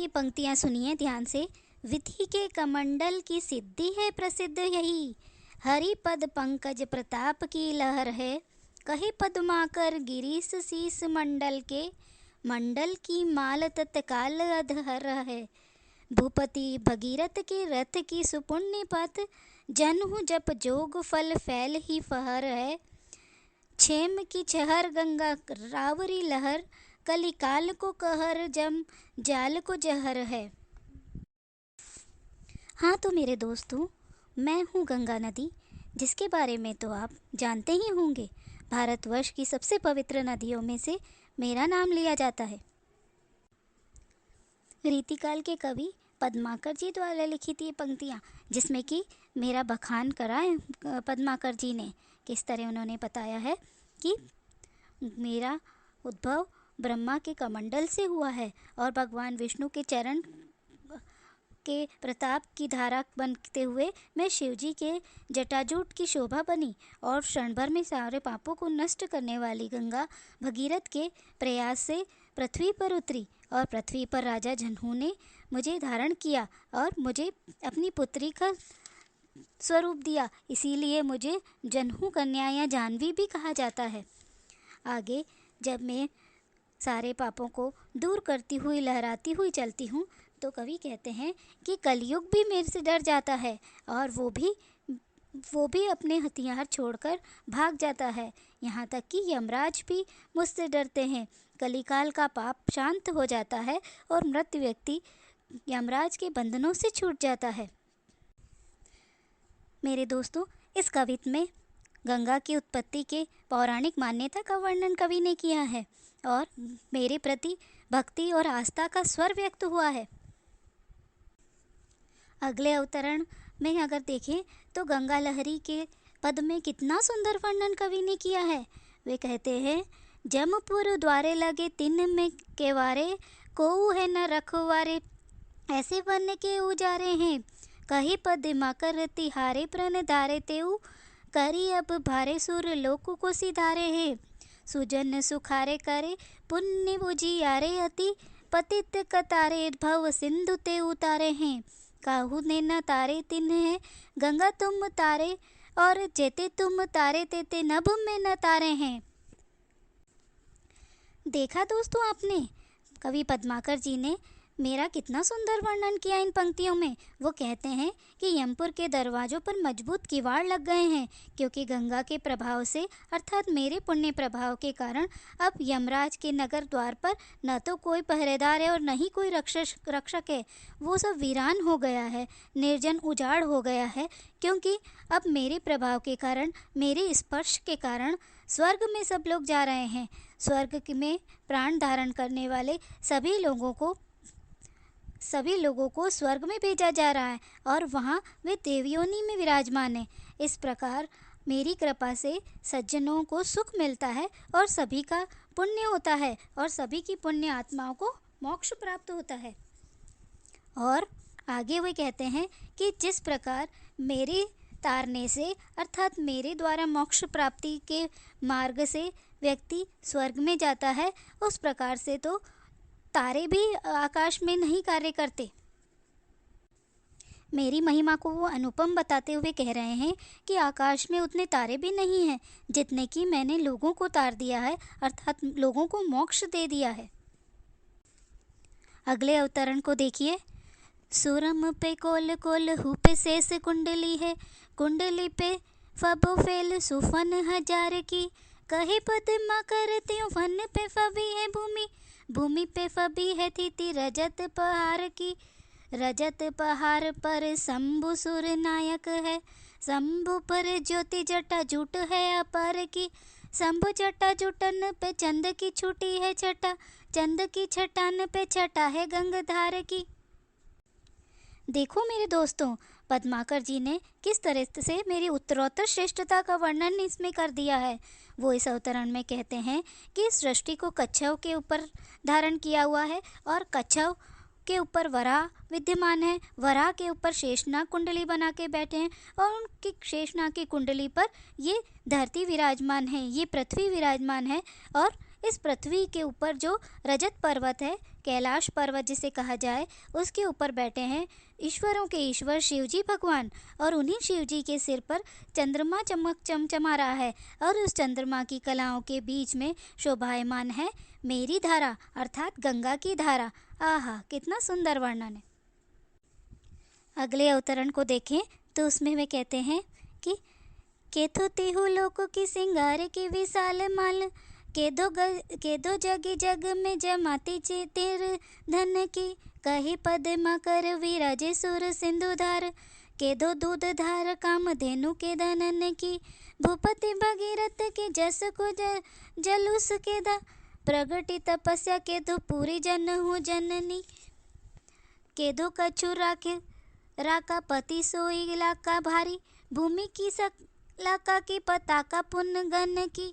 ये पंक्तियाँ सुनिए ध्यान से। विधि के कमंडल की सिद्धि है प्रसिद्ध यही, हरि पद पंकज प्रताप की लहर है। कहे पद्माकर गिरीश शीस मंडल के, मंडल की माल तत्काल अधर है। भूपति भगीरथ के रथ की सुपुण्य पथ, जनहु जप जोग फल फैल ही फहर है। क्षेम की छहर गंगा रावरी लहर, कलिकाल को कहर जम जाल को जहर है। हाँ तो मेरे दोस्तों, मैं हूँ गंगा नदी, जिसके बारे में तो आप जानते ही होंगे। भारतवर्ष की सबसे पवित्र नदियों में से मेरा नाम लिया जाता है। रीतिकाल के कवि पद्माकर जी द्वारा लिखित ये पंक्तियाँ, जिसमें कि मेरा बखान करा है पद्माकर जी ने। किस तरह उन्होंने बताया है कि मेरा उद्भव ब्रह्मा के कमंडल से हुआ है और भगवान विष्णु के चरण के प्रताप की धारा बनते हुए मैं शिवजी के जटाजूट की शोभा बनी और क्षण भर में सारे पापों को नष्ट करने वाली गंगा भगीरथ के प्रयास से पृथ्वी पर उतरी और पृथ्वी पर राजा जनहू ने मुझे धारण किया और मुझे अपनी पुत्री का स्वरूप दिया। इसीलिए मुझे जनहू कन्या या जानवी भी कहा जाता है। आगे जब मैं सारे पापों को दूर करती हुई लहराती हुई चलती हूँ तो कवि कहते हैं कि कलयुग भी मेरे से डर जाता है और वो भी अपने हथियार छोड़कर भाग जाता है। यहाँ तक कि यमराज भी मुझसे डरते हैं। कलिकाल का पाप शांत हो जाता है और मृत व्यक्ति यमराज के बंधनों से छूट जाता है। मेरे दोस्तों, इस कविता में गंगा की उत्पत्ति के पौराणिक मान्यता का वर्णन कवि ने किया है और मेरे प्रति भक्ति और आस्था का स्वर व्यक्त हुआ है। अगले अवतरण में अगर देखें तो गंगा लहरी के पद में कितना सुंदर वर्णन कवि ने किया है। वे कहते हैं, जमपुर द्वारे लगे तिन में केवारे, कोऊ है न रखवारे, ऐसे वन के उजारे हैं। कही पद माकर तिहारे प्रण धारे तेऊ, करी अब भारे सुर लोक को सिधारे हैं। सुजन सुखारे करे पुण्य उजियारे अति, पतित कतारे भव सिंधु ते उतारे हैं। काहू ने न तारे तिन्ह है गंगा तुम तारे, और जेते तुम तारे तेते नभ में न तारे हैं। देखा दोस्तों आपने, कवि पद्माकर जी ने मेरा कितना सुंदर वर्णन किया इन पंक्तियों में। वो कहते हैं कि यमपुर के दरवाजों पर मजबूत किवाड़ लग गए हैं, क्योंकि गंगा के प्रभाव से अर्थात मेरे पुण्य प्रभाव के कारण अब यमराज के नगर द्वार पर न तो कोई पहरेदार है और न ही कोई रक्षक है। वो सब वीरान हो गया है, निर्जन उजाड़ हो गया है, क्योंकि अब मेरे प्रभाव के कारण, मेरे स्पर्श के कारण स्वर्ग में सब लोग जा रहे हैं। स्वर्ग में प्राण धारण करने वाले सभी लोगों को स्वर्ग में भेजा जा रहा है और वहाँ वे देवयोनि में विराजमान हैं। इस प्रकार मेरी कृपा से सज्जनों को सुख मिलता है और सभी का पुण्य होता है और सभी की पुण्य आत्माओं को मोक्ष प्राप्त होता है। और आगे वे कहते हैं कि जिस प्रकार मेरे तारने से अर्थात मेरे द्वारा मोक्ष प्राप्ति के मार्ग से व्यक्ति स्वर्ग में जाता है, उस प्रकार से तो तारे भी आकाश में नहीं कार्य करते। मेरी महिमा को वो अनुपम बताते हुए कह रहे हैं कि आकाश में उतने तारे भी नहीं हैं जितने कि मैंने लोगों को तार दिया है, अर्थात लोगों को मोक्ष दे दिया है। अगले अवतरण को देखिए। सुरम पे कोल कोल हु पे शेष कुंडली है, कुंडली पे फबो फेल सुफन हजार की, कहे पद्मा करती हूँ फन पे फबी है भूमि, भूमि पे फबी है थी रजत पहाड़ की, रजत पहाड़ पर शंभु सुर नायक है, शंभु पर ज्योति जटा जुट है अपार की, शंभु जटा जुटन पे चंद की छुटी है छटा, चंद की छटान पे छटा है गंगाधार की। देखो मेरे दोस्तों, पद्माकर जी ने किस तरह से मेरी उत्तरोत्तर श्रेष्ठता का वर्णन इसमें कर दिया है। वो इस अवतरण में कहते हैं कि सृष्टि को कच्छव के ऊपर धारण किया हुआ है और कच्छव के ऊपर वराह विद्यमान है, वराह के ऊपर शेषनाग कुंडली बना के बैठे हैं और उनकी शेषनाग की कुंडली पर ये धरती विराजमान है, ये पृथ्वी विराजमान है और इस पृथ्वी के ऊपर जो रजत पर्वत है कैलाश पर्वत जिसे कहा जाए, उसके ऊपर बैठे हैं ईश्वरों के ईश्वर शिवजी भगवान। और उन्हीं शिवजी के सिर पर चंद्रमा चमचमा रहा है, और उस चंद्रमा की कलाओं के बीच में शोभायमान है मेरी धारा, अर्थात गंगा की धारा। आहा, कितना सुंदर वर्णन है। अगले अवतरण को देखें तो उसमें वे कहते हैं कि केथो तिहु लोको की सिंगार की विशाल माल, के दो जगी जग में जमाती चितिर धन की, कही पद्मा कर विराजे सुर सिंधुधार, के दो दूध धार काम धेनु के धनन की, भूपति भगीरथ के जस को जलूस के दा, प्रगति तपस्या के दो पूरी जन हूँ जननी, के दो कछु राका पति सोई लाका भारी, भूमि की लाका की पताका पुण्य गण की।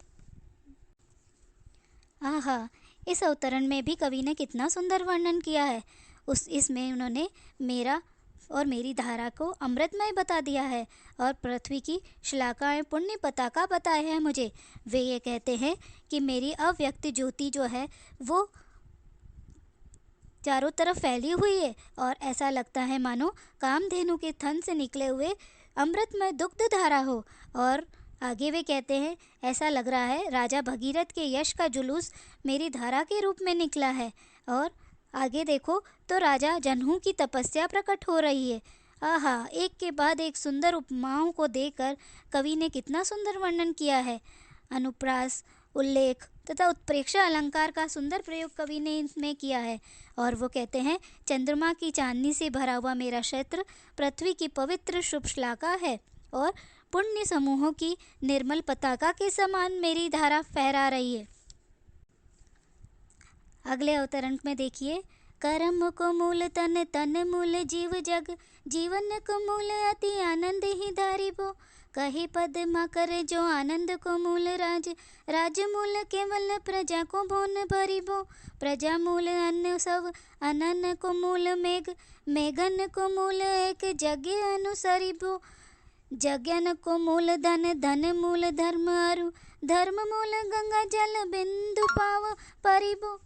आहा, इस अवतरण में भी कवि ने कितना सुंदर वर्णन किया है। इसमें उन्होंने मेरा और मेरी धारा को अमृतमय बता दिया है, और पृथ्वी की शलाकाएं पुण्य पताका बताए हैं मुझे। वे ये कहते हैं कि मेरी अव्यक्त ज्योति जो है वो चारों तरफ फैली हुई है, और ऐसा लगता है मानो कामधेनु के थन से निकले हुए अमृतमय दुग्ध धारा हो। और आगे वे कहते हैं, ऐसा लग रहा है राजा भगीरथ के यश का जुलूस मेरी धारा के रूप में निकला है। और आगे देखो तो राजा जनहू की तपस्या प्रकट हो रही है। आहा, एक के बाद एक सुंदर उपमाओं को देकर कवि ने कितना सुंदर वर्णन किया है। अनुप्रास, उल्लेख तथा उत्प्रेक्षा अलंकार का सुंदर प्रयोग कवि ने इसमें किया है। और वो कहते हैं, चंद्रमा की चांदनी से भरा हुआ मेरा क्षेत्र पृथ्वी की पवित्र शुभ श्लाका है, और पुण्य समूहों की निर्मल पताका के समान मेरी धारा फहरा रही है। अगले अवतरण में देखिए, कर्म को मूल तन, तन मूल जीव जग, जीवन को मूल अति आनंद ही धारी बो, कही पद्मा करे जो आनंद को मूल राज, राज मूल केवल प्रजा को भोन भरी बो, प्रजा मूल अन्न सब, अनन को मूल मेघ, मेघन को मूल एक यज्ञ अनुसरी बो, यज्ञन को मूल धन, धन मूल धर्म अरु, धर्म मूल गंगा जल बिंदु पाव परिबो।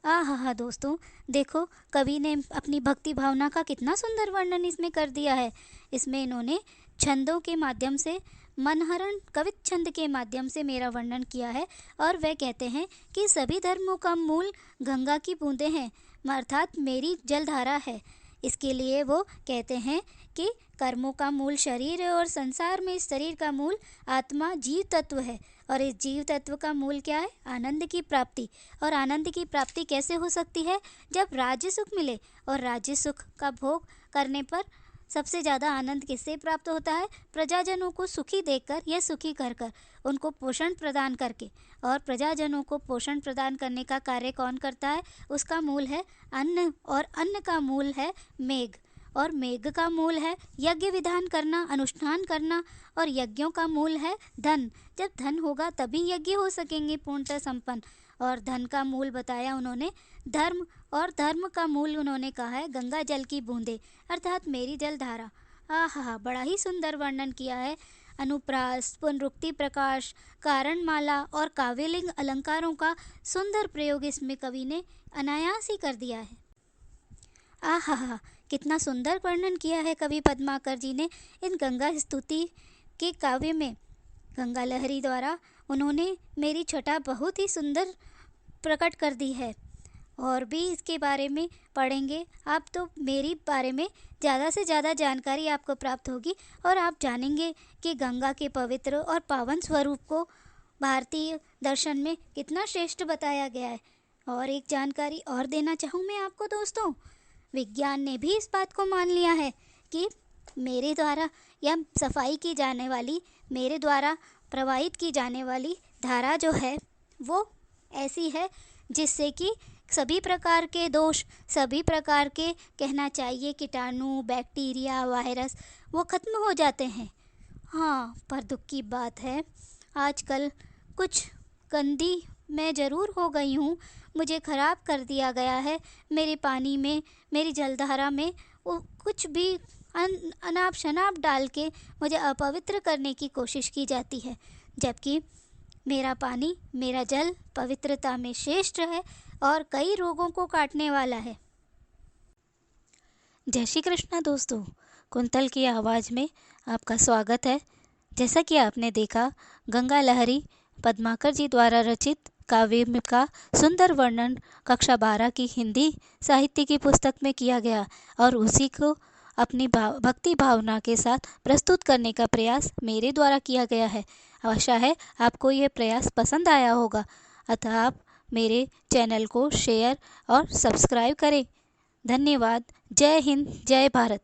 आहा दोस्तों, देखो कवि ने अपनी भक्ति भावना का कितना सुंदर वर्णन इसमें कर दिया है। इसमें इन्होंने छंदों के माध्यम से, मनहरण कवित छंद के माध्यम से मेरा वर्णन किया है। और वह कहते हैं कि सभी धर्मों का मूल गंगा की बूंदें हैं, अर्थात मेरी जलधारा है। इसके लिए वो कहते हैं कि कर्मों का मूल शरीर है, और संसार में इस शरीर का मूल आत्मा जीव तत्व है, और इस जीव तत्व का मूल क्या है? आनंद की प्राप्ति। और आनंद की प्राप्ति कैसे हो सकती है? जब राज्य सुख मिले, और राज्य सुख का भोग करने पर सबसे ज़्यादा आनंद किससे प्राप्त होता है? प्रजाजनों को सुखी देखकर या सुखी कर कर, उनको पोषण प्रदान करके। और प्रजाजनों को पोषण प्रदान करने का कार्य कौन करता है? उसका मूल है अन्न, और अन्न का मूल है मेघ, और मेघ का मूल है यज्ञ विधान करना, अनुष्ठान करना, और यज्ञों का मूल है धन। जब धन होगा तभी यज्ञ हो सकेंगे पूर्णतः संपन्न। और धन का मूल बताया उन्होंने धर्म, और धर्म का मूल उन्होंने कहा है गंगा जल की बूंदे, अर्थात मेरी जलधारा। आहा, बड़ा ही सुंदर वर्णन किया है। अनुप्रास, पुनरुक्ति प्रकाश, कारणमाला और काव्यलिंग अलंकारों का सुंदर प्रयोग इसमें कवि ने अनायास ही कर दिया है। आहा, कितना सुंदर वर्णन किया है कवि पद्माकर जी ने इन गंगा स्तुति के काव्य में। गंगा लहरी द्वारा उन्होंने मेरी छटा बहुत ही सुंदर प्रकट कर दी है। और भी इसके बारे में पढ़ेंगे आप तो मेरी बारे में ज़्यादा से ज़्यादा जानकारी आपको प्राप्त होगी, और आप जानेंगे कि गंगा के पवित्र और पावन स्वरूप को भारतीय दर्शन में कितना श्रेष्ठ बताया गया है। और एक जानकारी और देना चाहूँ मैं आपको दोस्तों, विज्ञान ने भी इस बात को मान लिया है कि मेरे द्वारा या सफाई की जाने वाली, मेरे द्वारा प्रवाहित की जाने वाली धारा जो है वो ऐसी है जिससे कि सभी प्रकार के दोष, सभी प्रकार के कहना चाहिए कीटाणु, बैक्टीरिया, वायरस वो खत्म हो जाते हैं। हाँ, पर दुख की बात है आजकल कुछ गंदी मैं ज़रूर हो गई हूँ, मुझे ख़राब कर दिया गया है। मेरे पानी में, मेरी जलधारा में वो कुछ भी अनाप शनाप डाल के मुझे अपवित्र करने की कोशिश की जाती है, जबकि मेरा पानी, मेरा जल पवित्रता में श्रेष्ठ है और कई रोगों को काटने वाला है। जय श्री कृष्णा दोस्तों, कुंतल की आवाज़ में आपका स्वागत है। जैसा कि आपने देखा, गंगा लहरी पद्माकर जी द्वारा रचित काव्य का सुंदर वर्णन कक्षा 12 की हिंदी साहित्य की पुस्तक में किया गया और उसी को अपनी भक्ति भावना के साथ प्रस्तुत करने का प्रयास मेरे द्वारा किया गया है। आशा है आपको ये प्रयास पसंद आया होगा, अतः आप मेरे चैनल को शेयर और सब्सक्राइब करें। धन्यवाद। जय हिंद, जय भारत।